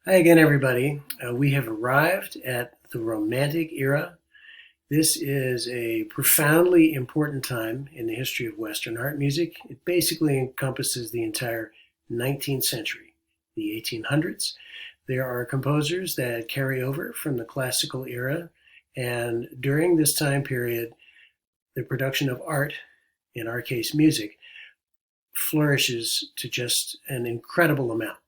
Hi again, everybody. We have arrived at the Romantic era. This is a profoundly important time in the history of Western art music. It basically encompasses the entire 19th century, the 1800s. There are composers that carry over from the classical era, and during this time period, the production of art, in our case music, flourishes to just an incredible amount.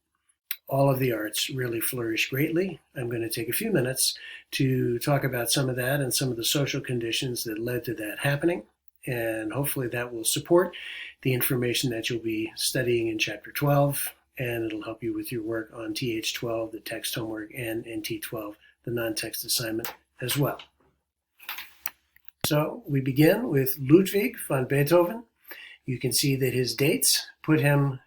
All of the arts really flourish greatly. I'm going to take a few minutes to talk about some of that and some of the social conditions that led to that happening. And hopefully that will support the information that you'll be studying in Chapter 12, and it'll help you with your work on TH12, the text homework, and NT12, the non-text assignment as well. So we begin with Ludwig van Beethoven. You can see that his dates put him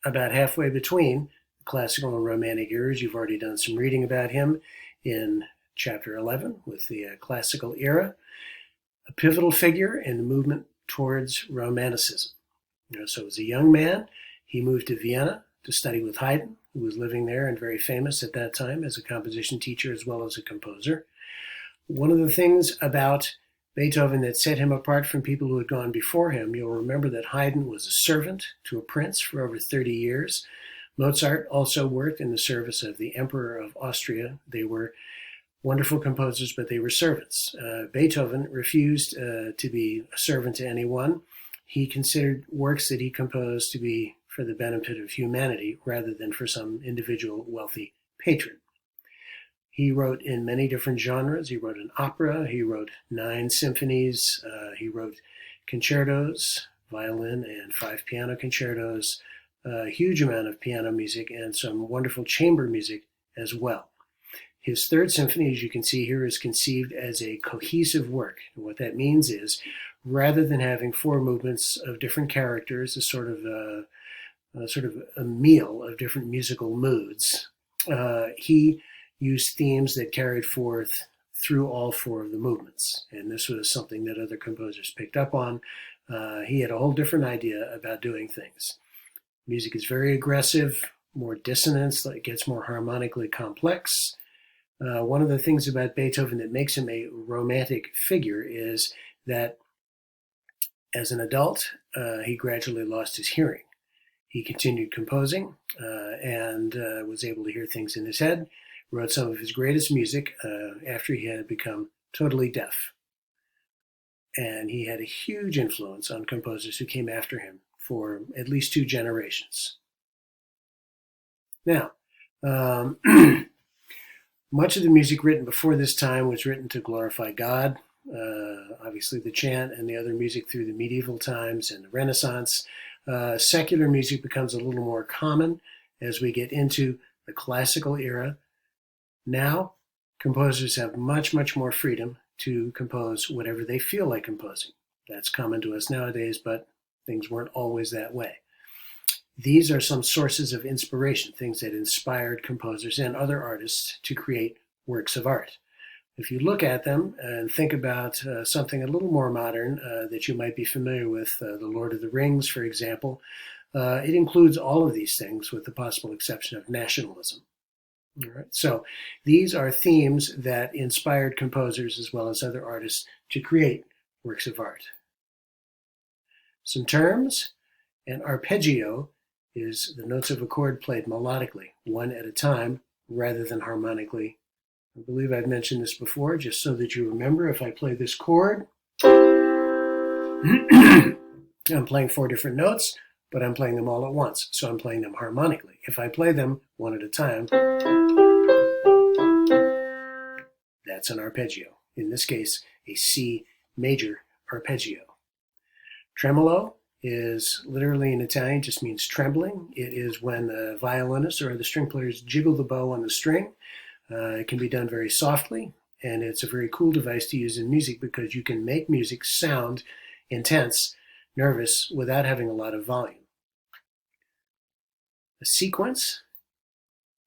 about halfway between classical and romantic eras. You've already done some reading about him in chapter 11 with the classical era, a pivotal figure in the movement towards romanticism. So as a young man, he moved to Vienna to study with Haydn, who was living there and very famous at that time as a composition teacher as well as a composer. One of the things about Beethoven that set him apart from people who had gone before him, you'll remember that Haydn was a servant to a prince for over 30 years. Mozart also worked in the service of the Emperor of Austria. They were wonderful composers, but they were servants. Beethoven refused to be a servant to anyone. He considered works that he composed to be for the benefit of humanity rather than for some individual wealthy patron. He wrote in many different genres. He wrote an opera. He wrote 9 symphonies. He wrote concertos, violin and 5 piano concertos, a huge amount of piano music, and some wonderful chamber music as well. His 3rd symphony, as you can see here, is conceived as a cohesive work. And what that means is, rather than having 4 movements of different characters, a sort of a meal of different musical moods, he used themes that carried forth through all 4 of the movements. And this was something that other composers picked up on. He had a whole different idea about doing things. Music is very aggressive, more dissonance, it gets more harmonically complex. One of the things about Beethoven that makes him a romantic figure is that as an adult, he gradually lost his hearing. He continued composing and was able to hear things in his head, wrote some of his greatest music after he had become totally deaf. And he had a huge influence on composers who came after him for at least 2 generations. Now, much of the music written before this time was written to glorify God. Obviously the chant and the other music through the medieval times and the Renaissance. Secular music becomes a little more common as we get into the classical era. Now, composers have much, much more freedom to compose whatever they feel like composing. That's common to us nowadays, but things weren't always that way. These are some sources of inspiration, things that inspired composers and other artists to create works of art. If you look at them and think about something a little more modern that you might be familiar with, The Lord of the Rings, for example, it includes all of these things with the possible exception of nationalism. All right. So these are themes that inspired composers as well as other artists to create works of art. Some terms: an arpeggio is the notes of a chord played melodically, one at a time, rather than harmonically. I believe I've mentioned this before, just so that you remember. If I play this chord, I'm playing 4 different notes, but I'm playing them all at once, so I'm playing them harmonically. If I play them one at a time, that's an arpeggio. In this case, a C major arpeggio. Tremolo is literally in Italian, just means trembling. It is when the violinist or the string players jiggle the bow on the string. It can be done very softly, and it's a very cool device to use in music because you can make music sound intense, nervous, without having a lot of volume. A sequence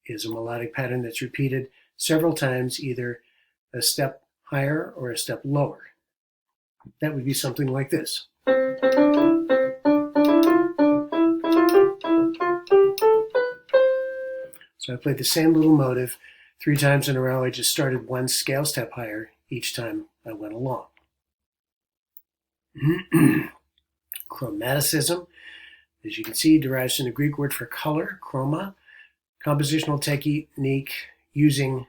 is a melodic pattern that's repeated several times, either a step higher or a step lower. That would be something like this. So I played the same little motive 3 times in a row. I just started one scale step higher each time I went along. Chromaticism, as you can see, derives from the Greek word for color, chroma, compositional technique using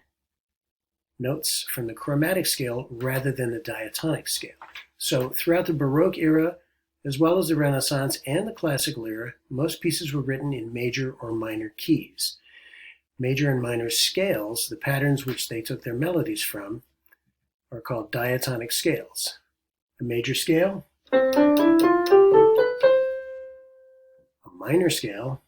notes from the chromatic scale rather than the diatonic scale. So throughout the Baroque era, as well as the Renaissance and the Classical era, most pieces were written in major or minor keys. Major and minor scales, the patterns which they took their melodies from, are called diatonic scales. A major scale, a minor scale.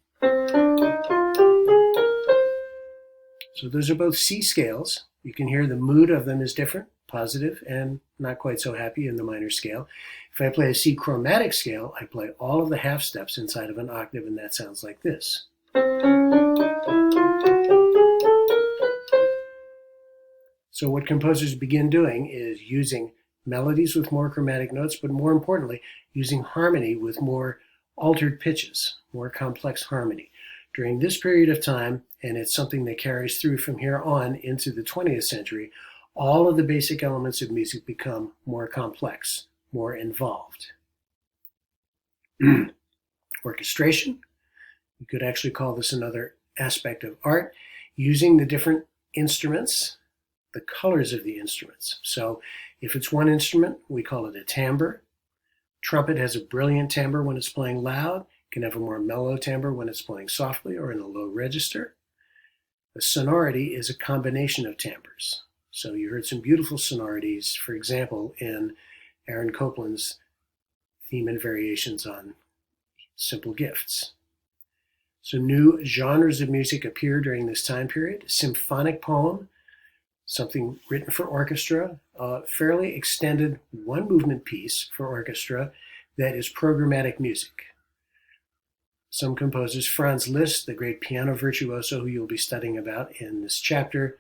So those are both C scales. You can hear the mood of them is different, positive and not quite so happy in the minor scale. If I play a C chromatic scale, I play all of the half steps inside of an octave, and that sounds like this. So what composers begin doing is using melodies with more chromatic notes, but more importantly, using harmony with more altered pitches, more complex harmony. During this period of time, and it's something that carries through from here on into the 20th century, all of the basic elements of music become more complex, more involved. Orchestration, you could actually call this another aspect of art, using the different instruments, the colors of the instruments. So if it's one instrument, we call it a timbre. Trumpet has a brilliant timbre when it's playing loud, can have a more mellow timbre when it's playing softly or in a low register. A sonority is a combination of timbres. So you heard some beautiful sonorities, for example, in Aaron Copland's theme and variations on Simple Gifts. So new genres of music appear during this time period. Symphonic poem, something written for orchestra, a fairly extended one-movement piece for orchestra that is programmatic music. Some composers, Franz Liszt, the great piano virtuoso who you'll be studying about in this chapter,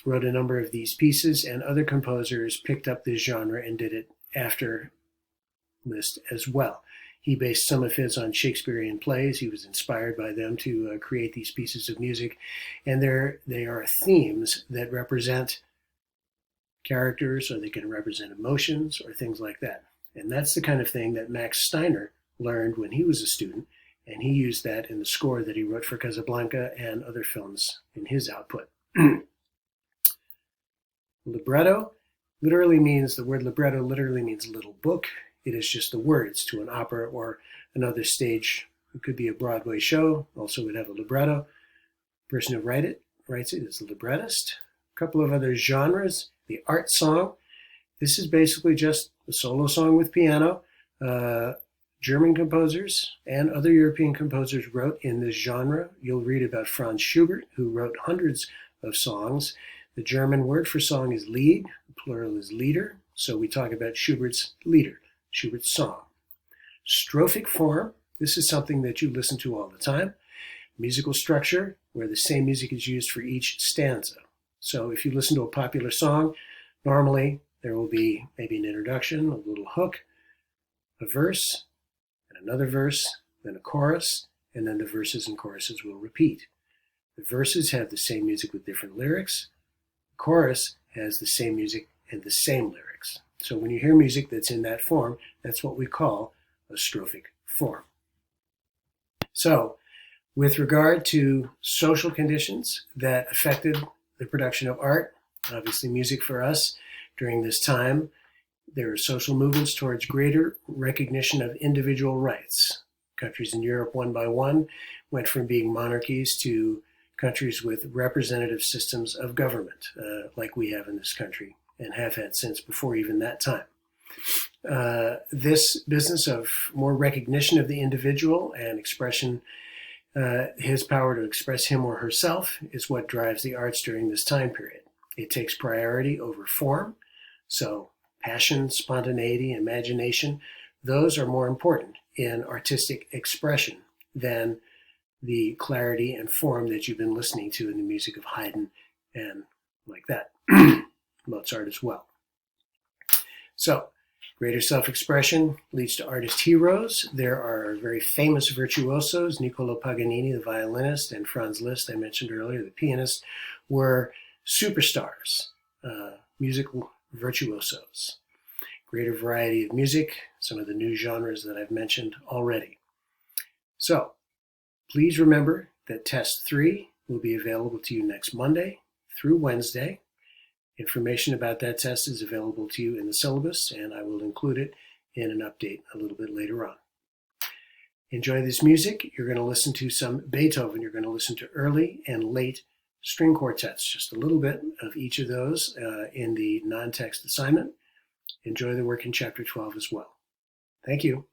wrote a number of these pieces, and other composers picked up this genre and did it after Liszt as well. He based some of his on Shakespearean plays. He was inspired by them to create these pieces of music, and they are themes that represent characters, or they can represent emotions or things like that. And that's the kind of thing that Max Steiner learned when he was a student, and he used that in the score that he wrote for Casablanca and other films in his output. Libretto the word libretto literally means little book. It is just the words to an opera or another stage. It could be a Broadway show, also would have a libretto. The person who writes it is a librettist. A couple of other genres, the art song. This is basically just a solo song with piano. German composers and other European composers wrote in this genre. You'll read about Franz Schubert, who wrote hundreds of songs. The German word for song is Lied, the plural is Lieder, so we talk about Schubert's Lieder, Schubert's song. Strophic form, this is something that you listen to all the time. Musical structure, where the same music is used for each stanza. So if you listen to a popular song, normally there will be maybe an introduction, a little hook, a verse, and another verse, then a chorus, and then the verses and choruses will repeat. The verses have the same music with different lyrics. The chorus has the same music and the same lyrics. So when you hear music that's in that form, that's what we call a strophic form. So with regard to social conditions that affected the production of art, obviously music for us during this time, there are social movements towards greater recognition of individual rights. Countries in Europe, one by one, went from being monarchies to countries with representative systems of government, like we have in this country and have had since before even that time. This business of more recognition of the individual and expression, his power to express him or herself, is what drives the arts during this time period. It takes priority over form, so passion, spontaneity, imagination, those are more important in artistic expression than the clarity and form that you've been listening to in the music of Haydn and like that. Mozart as well. So Greater self-expression leads to artist heroes. There are very famous virtuosos. Niccolo Paganini, the violinist, and Franz Liszt, I mentioned earlier, the pianist, were superstars, musical virtuosos. Greater variety of music, some of the new genres that I've mentioned already. So, please remember that Test 3 will be available to you next Monday through Wednesday. Information about that test is available to you in the syllabus, and I will include it in an update a little bit later on. Enjoy this music. You're going to listen to some Beethoven. You're going to listen to early and late string quartets, just a little bit of each of those in the non-text assignment. Enjoy the work in Chapter 12 as well. Thank you.